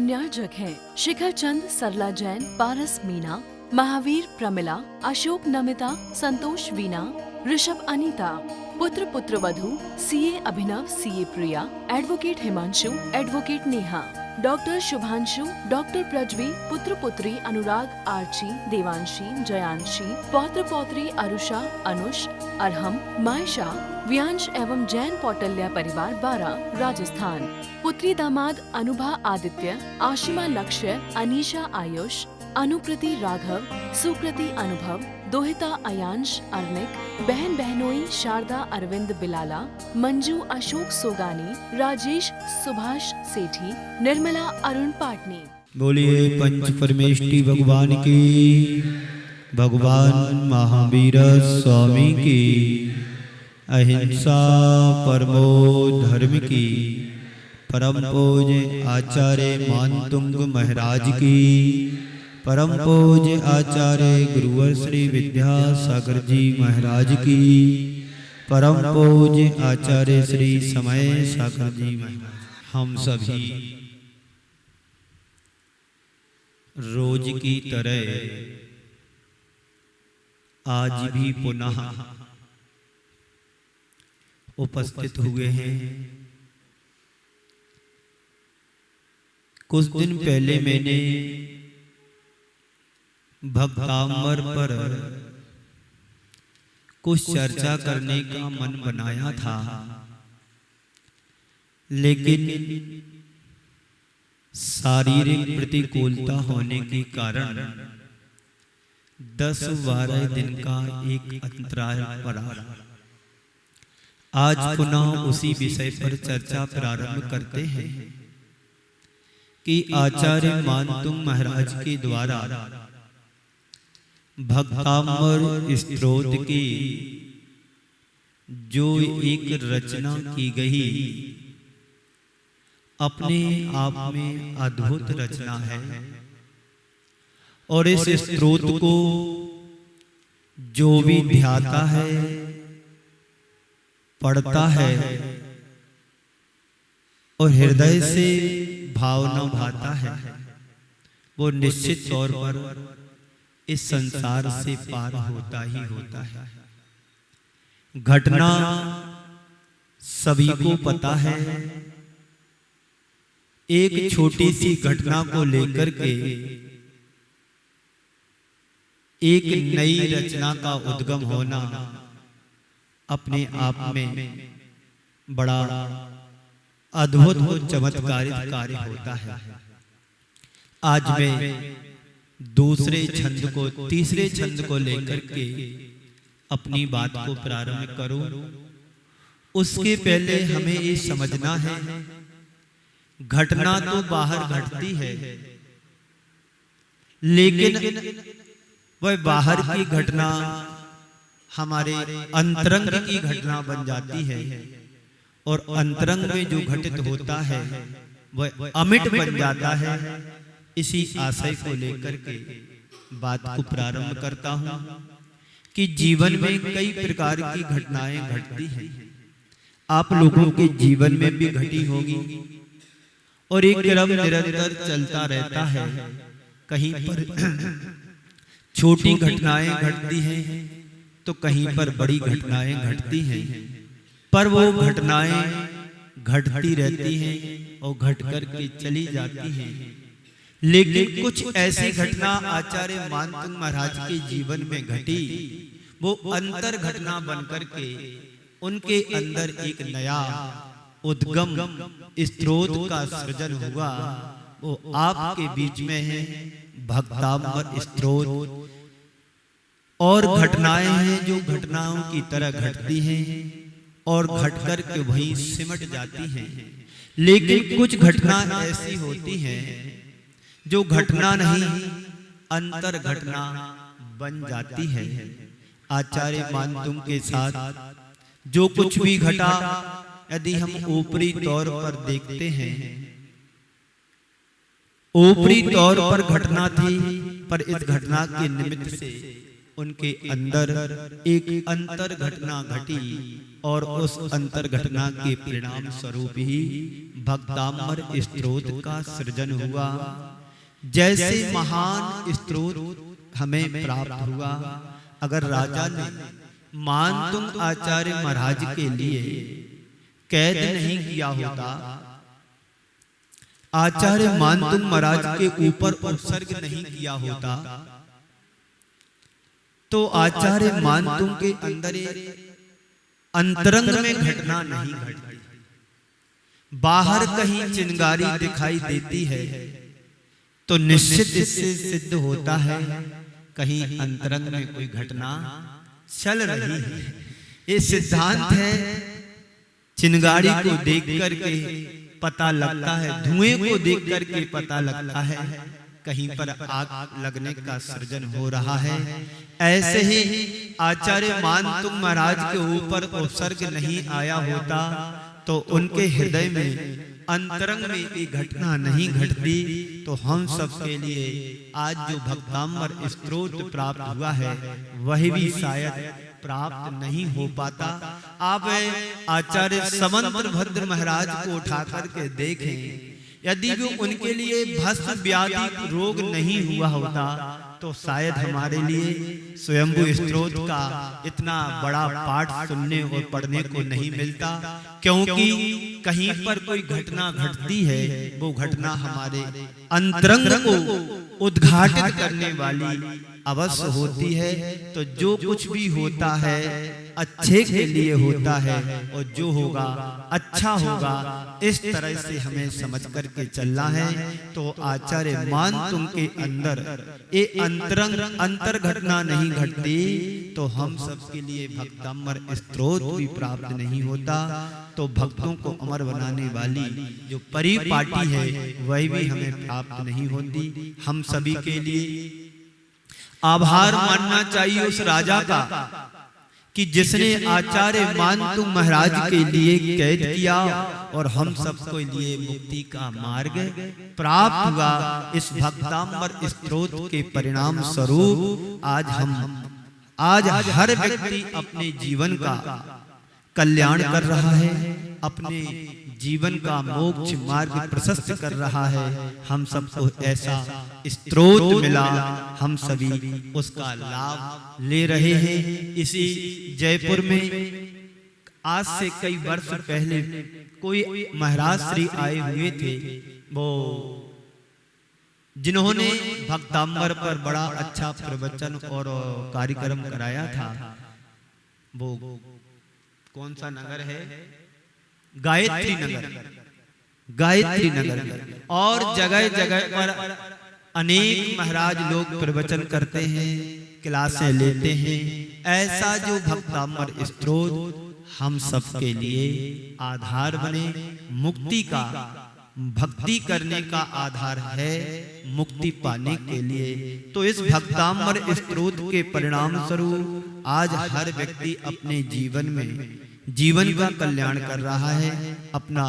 पुण्यार्जक हैं शिखर चंद, सरला जैन, पारस मीना, महावीर प्रमिला, अशोक नमिता, संतोष वीना, ऋषभ अनीता। पुत्र पुत्रवधु CA Abhinav, CA Priya, advocate Himanshu, advocate Neha, doctor Shubhanshu, doctor Prajvi, पुत्र पुत्री अनुराग, आर्ची, देवांशी, जयांशी, पौत्र पौत्री अरुषा, अनुष, अरहम, मायशा, व्यांश एवं जैन पौटल्या परिवार 12 राजस्थान। पुत्री दामाद अनुभा आदित्य, आशिमा लक्ष्य, अनीशा आयुष, अनुकृति राघव, सुकृति अनुभव, दोहिता अयांश अर्निक, बहन बहनोई शारदा अरविंद बिलाला, मंजू अशोक सोगानी, राजेश सुभाष सेठी, निर्मला अरुण पाटनी। बोलिए पंच परमेष्टि भगवान की, भगवान महावीर स्वामी की, अहिंसा परमो धर्म की, परम पूज्य आचार्य मानतुंग महाराज की, परम पूज्य आचार्य गुरुवर श्री विद्यासागर जी महाराज की, परम पूज्य आचार्य श्री समय सागर जी महाराज। हम सभी रोज की तरह आज भी पुनः उपस्थित हुए हैं। कुछ दिन पहले मैंने भक्तामर पर कुछ चर्चा करने का मन बनाया था, लेकिन शारीरिक प्रतिकूलता होने के कारण 10-12 दिन का एक अंतराल पड़ा। आज पुनः उसी विषय पर चर्चा प्रारंभ करते हैं कि आचार्य मानतुंग महाराज के द्वारा भक्तामर स्तोत्र की जो एक रचना की गई, अपने आप में अद्भुत रचना है। और इस स्तोत्र को जो भी ध्याता है, पढ़ता है और हृदय से भावना भाता है, वो निश्चित तौर पर इस संसार से पार होता ही होता है। घटना सभी को पता है। एक छोटी सी घटना को लेकर के एक नई रचना का उद्गम होना अपने आप में बड़ा अद्भुत और चमत्कारिक कार्य होता है। आज मैं दूसरे छंद को, तीसरे छंद को लेकर के अपनी बात को प्रारंभ करूं। उसके पहले हमें ये समझना है, घटना तो बाहर घटती है, लेकिन वह बाहर की घटना हमारे अंतरंग की घटना बन जाती है, और अंतरंग में जो घटित होता है वह अमिट बन जाता है। इसी आशय को लेकर के बात को प्रारंभ करता हूं कि जीवन में कई प्रकार की घटनाएं घटती हैं। आप लोगों के जीवन में भी घटी होगी, और एक क्रम निरंतर चलता रहता है। कहीं पर छोटी घटनाएं घटती हैं तो कहीं पर बड़ी घटनाएं घटती हैं, पर वो घटनाएं घटती रहती हैं और घट कर के चली जाती हैं। लेकिन कुछ ऐसी घटना आचार्य मानतुंग महाराज के जीवन में घटी, वो अंतर घटना बनकर के उनके अंदर एक नया उद्गम स्तोत्र का सृजन हुआ। वो आपके बीच में है भक्तामर स्तोत्र। और घटनाएं हैं जो घटनाओं की तरह घटती हैं और घटकर के वहीं सिमट जाती हैं। लेकिन कुछ घटना ऐसी होती हैं जो घटना नहीं, अंतर घटना बन जाती है। आचार्य मानतुंग के साथ जो कुछ भी घटा, यदि हम ऊपरी तौर पर देखते हैं, ऊपरी तौर पर घटना थी, पर इस घटना के निमित्त से उनके अंदर एक अंतर घटना घटी और उस अंतर घटना के परिणाम स्वरूप ही भक्तामर स्तोत्र का सृजन हुआ। जैसे महान स्तोत्र हमें प्राप्त हुआ, अगर राजा ने मानतुंग आचार्य महाराज के लिए कैद नहीं किया होता, आचार्य मानतुंग महाराज के ऊपर उत्सर्ग नहीं किया होता, तो आचार्य मानतुंग के अंदर अंतरंग में घटना नहीं घटती। बाहर कहीं चिंगारी दिखाई देती है तो निश्चित इससे सिद्ध होता है कहीं अंतरंग में कोई घटना चल रही है। ये सिद्धांत है, चिंगारी को देख करके पता लगता है, धुएं को देख करके पता लगता है कहीं पर आग लगने का सृजन हो रहा है। ऐसे ही आचार्य मानतुंग महाराज के ऊपर उपसर्ग नहीं आया होता तो उनके हृदय में अंतरंग में ये घटना नहीं घटती, तो हम सब के लिए आज जो भक्तामर स्तोत्र प्राप्त हुआ है वही भी शायद प्राप्त नहीं हो पाता। आप आचार्य समंत भद्र महाराज को उठा करके देखें, यदि वो उनके लिए भस्म व्याधि रोग नहीं हुआ होता तो शायद हमारे लिए स्वयंभू स्तोत्र का इतना बड़ा पाठ सुनने और पढ़ने को नहीं मिलता, क्योंकि कहीं पर कोई घटना घटती है वो घटना हमारे अंतरंग को उद्घाटित करने वाली अवश्य होती है। तो जो कुछ भी होता है अच्छे के लिए होता है और जो होगा अच्छा होगा, इस तरह से हमें समझ करके चलना है। तो आचार्य मानतुंग के अंदर ये अंतरंग अंतर घटना नहीं घटती तो हम सब के लिए भक्तामर स्तोत्र भी प्राप्त नहीं होता। तो भक्तों को अमर बनाने वाली जो परिपाटी है वही भी हमें प्राप्त नहीं होती। हम सभी के लिए आभार मानना चाहिए उस राजा का कि जिसने आचार्य मानतुंग महाराज के लिए कैद किया और हम सबको लिए मुक्ति का मार्ग प्राप्त हुआ। इस भक्तामर स्तोत्र के परिणाम स्वरूप आज हर व्यक्ति अपने जीवन का कल्याण कर रहा है, अपने जीवन का मोक्ष मार्ग प्रशस्त कर रहा है। हम सबको ऐसा स्तोत्र मिला, हम सभी उसका लाभ ले रहे हैं। इसी जयपुर में आज से कई वर्ष पहले कोई महाराज श्री आए हुए थे, वो जिन्होंने भक्तामर पर बड़ा अच्छा प्रवचन और कार्यक्रम कराया था। वो कौन सा नगर है? गायत्री नगर। गायत्री नगर और जगह जगह पर अनेक महाराज लोग प्रवचन करते हैं, क्लासें लेते हैं। ऐसा जो भक्तामर स्तोत्र हम सबके लिए आधार बने, मुक्ति का, भक्ति करने का आधार है मुक्ति पाने के लिए। तो इस भक्तामर स्तोत्र के परिणाम स्वरूप आज हर व्यक्ति अपने जीवन में जीवन का कल्याण कर रहा है, अपना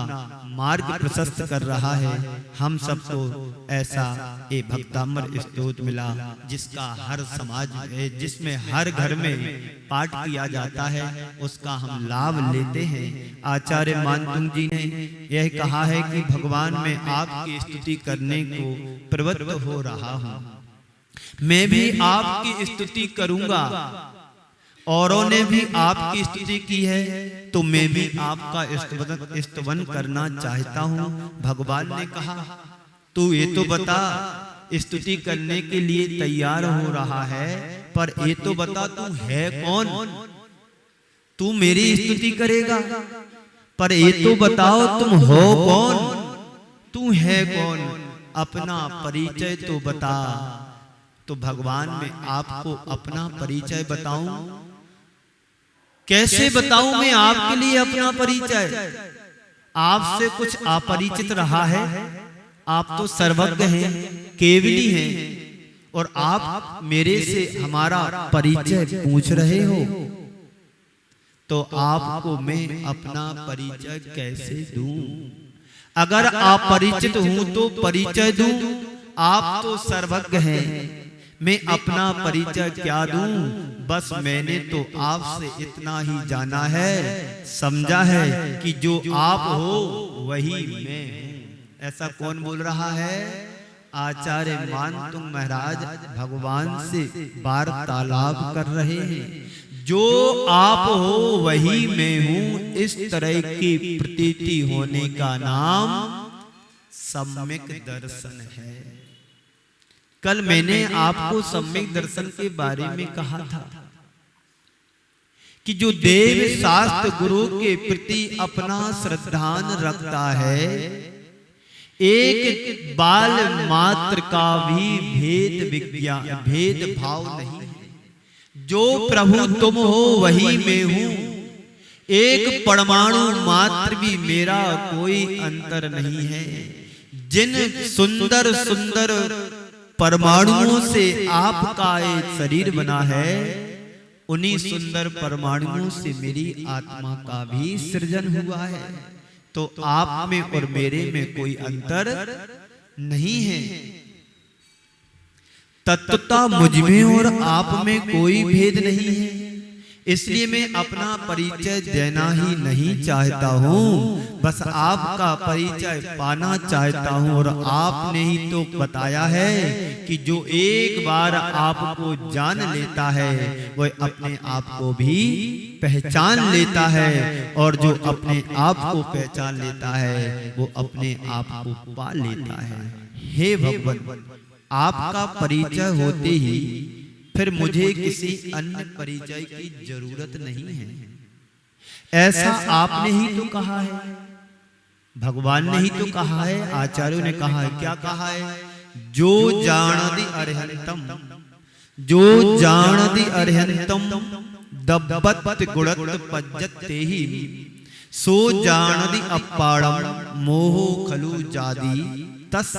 मार्ग प्रशस्त कर रहा है। हम सबको ऐसा एक भक्तामर स्तोत्र मिला जिसका हर समाज में, जिसमें हर घर में पाठ किया जाता है, उसका हम लाभ लेते हैं। आचार्य मानतुंग जी ने यह कहा है कि भगवान मैं आपकी स्तुति करने को प्रवृत्त हो रहा हूँ, मैं भी आपकी स्तुति करूंगा। औरों ने भी आपकी स्तुति की है तो मैं भी आपका स्तवन करना चाहता हूँ। भगवान ने कहा तू ये तो बता, स्तुति करने के लिए तैयार हो रहा है, पर ये तो बता तू है कौन? तू मेरी स्तुति करेगा, पर ये तो बताओ तुम हो कौन? तू है कौन? अपना परिचय तो बता। तो भगवान मैं आपको अपना परिचय बताऊं? कैसे बताऊं मैं आपके लिए अपना परिचय? आपसे कुछ अपरिचित रहा है? आप तो सर्वज्ञ हैं, केवली हैं, और आप मेरे से हमारा परिचय पूछ रहे हो, तो आपको मैं अपना परिचय कैसे दूं? अगर आप परिचित हूं तो परिचय दूं। आप तो सर्वज्ञ हैं, मैं अपना परिचय क्या दूं, बस मैंने तो आपसे इतना ही जाना है, समझा है कि जो आप हो वही मैं हूं। ऐसा कौन बोल रहा है? आचार्य मानतुंग महाराज भगवान से वार्तालाप कर रहे हैं। जो आप हो वही मैं हूं, इस तरह की प्रतीति होने का नाम सम्यक दर्शन है। कल मैंने आपको सम्यक दर्शन के बारे में कहा था कि जो देव शास्त्र गुरु के प्रति अपना श्रद्धान रखता है, एक बाल मात्र का भी भेद भाव नहीं है। जो प्रभु तुम हो वही मैं हूं, एक परमाणु मात्र भी मेरा कोई अंतर नहीं है। जिन सुंदर सुंदर परमाणुओं से आपका एक शरीर बना है, उन्हीं सुंदर परमाणुओं से मेरी आत्मा का भी सृजन हुआ है। तो आप में और मेरे में कोई अंतर नहीं है। तत्वता मुझ में और आप में कोई भेद नहीं है। इसलिए मैं अपना परिचय देना ही नहीं चाहता हूं, बस आपका परिचय पाना चाहता हूं। और आपने ही तो बताया है कि जो एक बार आपको जान लेता है वह अपने आप को भी पहचान लेता है, और जो अपने आप को पहचान लेता है वो अपने आप को पा लेता है। हे भगवान, आपका परिचय होते ही फिर मुझे किसी अन्य परिचय की जरूरत नहीं है। ऐसा आपने ही तो कहा है, भगवान ने ही तो कहा है, आचार्यों ने कहा है। क्या कहा है? जो जानदि अर्हंतम, जो जानदि अर्हंतम दब्बत गुणत पज्जते ही, सो जानदि अपाड़म मोहो खलु जादी तस्।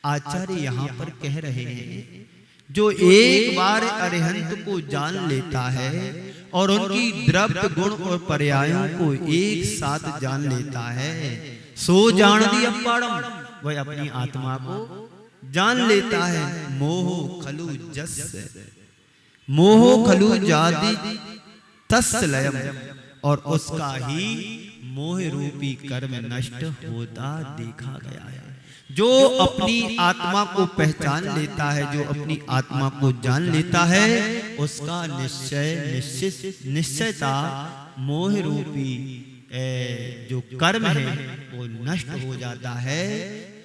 आचार्य यहाँ पर कह रहे हैं, जो एक बार अरिहंत को जान लेता है और उनकी द्रव्य गुण और पर्यायों को एक साथ जान लेता है, सो जानदि अपाड़म, वह अपनी आत्मा को जान लेता है। मोह खलु जस, मोह खलु जाति तस् लयम, और उसका ही मोह रूपी कर्म नष्ट होता देखा गया है। जो अपनी आत्मा को पहचान लेता है, जो अपनी आत्मा को जान लेता है, उसका निश्चयता मोह रूपी जो कर्म है वो नष्ट हो जाता है।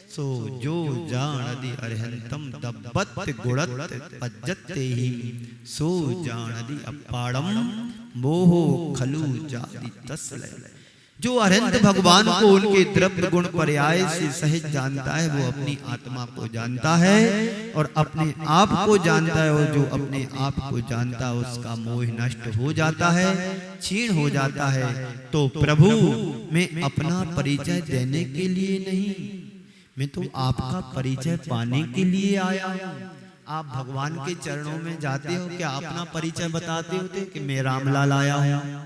सो जो जानदि अर्हंतम दब्बत गुणत पज्जते ही, सो जानदि अपाड़म मोहो खलु जाति तस्लय। जो अरहंत भगवान को उनके द्रव्य गुण पर्याय से सहज जानता है, वो अपनी आत्मा को जानता है और अपने आप को जानता है। और जो अपने आप को जानता है उसका मोह नष्ट हो जाता है, क्षीण हो जाता है। तो प्रभु, मैं अपना परिचय देने के लिए नहीं, मैं तो आपका परिचय पाने के लिए आया हूं। आप भगवान के चरणों में जाते हो, क्या अपना परिचय बताते होते कि मैं रामलाल आया हूं,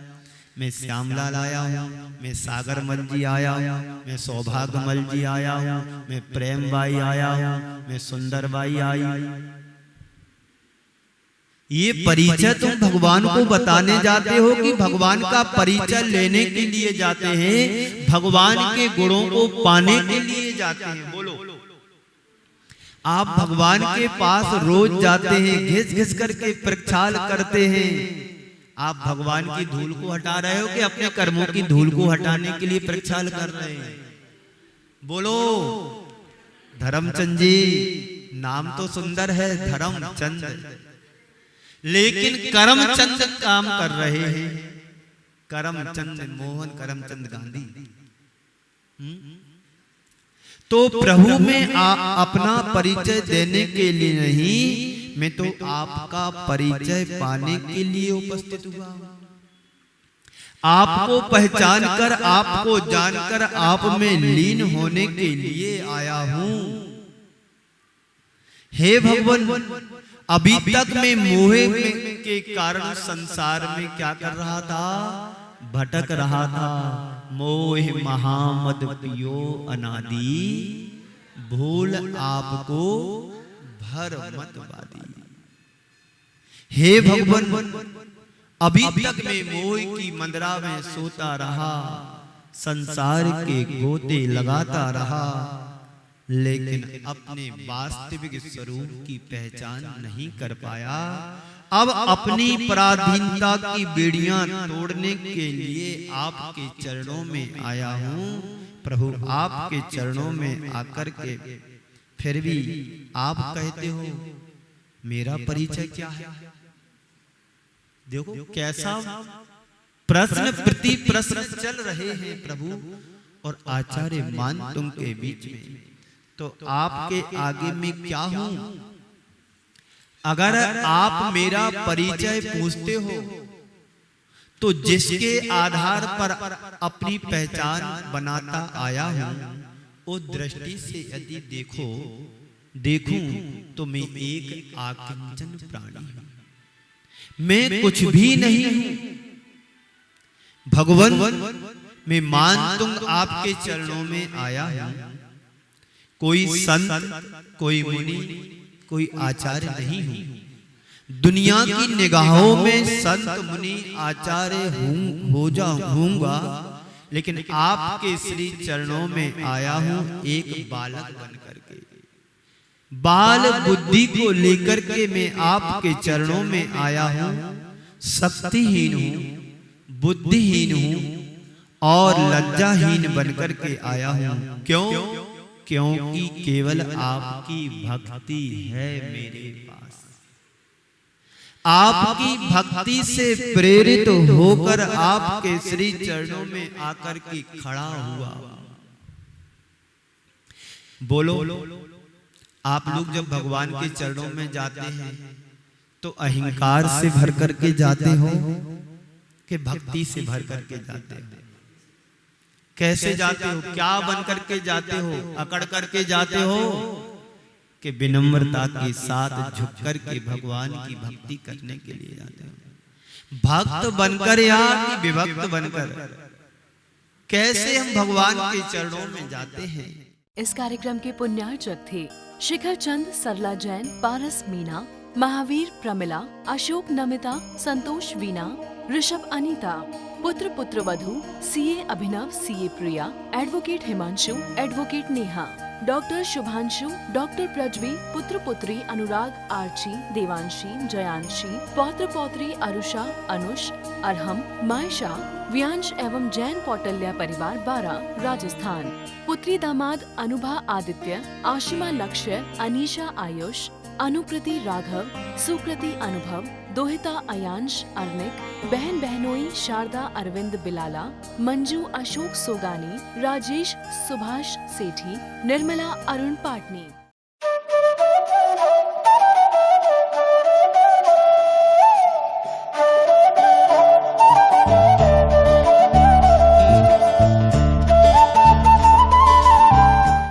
मैं श्यामलाल आया हूं, मैं सागरमल जी आया हूं, मैं सौभाग्यमल जी आया हूं, मैं प्रेमबाई आया हूं, मैं सुंदरबाई आई। ये परिचय तुम भगवान को बताने जाते हो कि भगवान का परिचय लेने के लिए जाते हैं, भगवान के गुणों को पाने के लिए जाते हैं? बोलो, आप भगवान के पास रोज जाते हैं, घिस घिस करके प्रक्षाल करते हैं। आप भगवान की धूल को हटा रहे हो कि अपने कर्मों की धूल को हटाने के लिए प्रक्षाल कर रहे हैं? बोलो। धर्मचंद जी, नाम तो सुंदर है धर्मचंद, लेकिन करमचंद काम कर रहे हैं। करमचंद मोहन करमचंद गांधी। तो प्रभु में अपना परिचय देने के लिए नहीं, मैं तो आपका परिचय पाने के लिए उपस्थित हुआ। आपको पहचान कर, आपको जानकर आप में लीन होने के लिए आया हूं। हे भगवान, अभी तक मैं मोह के कारण संसार में क्या कर रहा था? भटक रहा था। मोह महामद पियो अनादि, भूल आपको हर मतवादी। हे भगवान, अभी तक मैं मोह की मंदरा में सोता रहा, संसार के गोते लगाता रहा, लेकिन अपने वास्तविक स्वरूप की पहचान नहीं कर पाया। अब अपनी पराधीनता की बेड़ियां तोड़ने के लिए आपके चरणों में आया हूं। प्रभु, आपके चरणों में आकर के फिर भी आप कहते हो मेरा परिचय क्या है? देखो कैसा प्रश्न प्रति प्रश्न चल रहे हैं प्रभु, और आचार्य मान तुम के बीच में, तो आपके आगे में क्या हूं? अगर आप मेरा परिचय पूछते हो तो जिसके आधार पर अपनी पहचान बनाता आया हूं, उस दृष्टि से यदि देखूं तो मैं एक आकिंचन प्राणी हूं, मैं कुछ भी नहीं हूं। भगवान, मैं मानतुम आपके चरणों में आया हूं। कोई संत, कोई मुनि, कोई आचार्य नहीं हूं। दुनिया की निगाहों में संत मुनि आचार्य होऊंगा, लेकिन आपके श्री चरणों में आया हूं एक बालक बनकर के। बाल बुद्धि को लेकर के मैं आपके चरणों में आया हूं। शक्तिहीन हूं, बुद्धिहीन हूं और लज्जाहीन बनकर के आया हूं। क्यों? क्योंकि केवल आपकी भक्ति है मेरे पास। आपकी भक्ति से प्रेरित होकर आपके श्री चरणों में आकर के खड़ा हुआ। बोलो, आप लोग जब भगवान के चरणों में जाते हैं तो अहंकार से भर करके जाते हो कि भक्ति से भर करके जाते हो? कैसे जाते हो? क्या बन करके जाते हो? अकड़ करके जाते हो कि विनम्रता के साथ झुक कर के भगवान की भक्ति करने के लिए जाते हो? भक्त बनकर या कि विभक्त बनकर? कैसे हम भगवान के चरणों में जाते हैं? इस कार्यक्रम के पुण्यार्चक थे शिखर चंद, सरला जैन, पारस मीना, महावीर प्रमिला, अशोक नमिता, संतोष वीना, ऋषभ अनीता, पुत्र पुत्रवधू CA Abhinav, CA Priya, advocate Himanshu, advocate Neha, doctor Shubhanshu, doctor Prajvi, पुत्र पुत्री अनुराग, आर्ची, देवांशी, जयांशी, पौत्र पौत्री अरुषा, अनुष, अरहम, मायशा, व्यांश एवं जैन पौटल्या परिवार 12, राजस्थान। पुत्री दामाद अनुभा आदित्य, आशिमा लक्ष्य, अनीशा आयुष, अनुकृति राघव, सुकृति अनुभव, दोहिता अयांश अर्निक, बहन बहनोई शारदा अरविंद बिलाला, मंजू अशोक सोगानी, राजेश सुभाष सेठी, निर्मला अरुण पाटनी।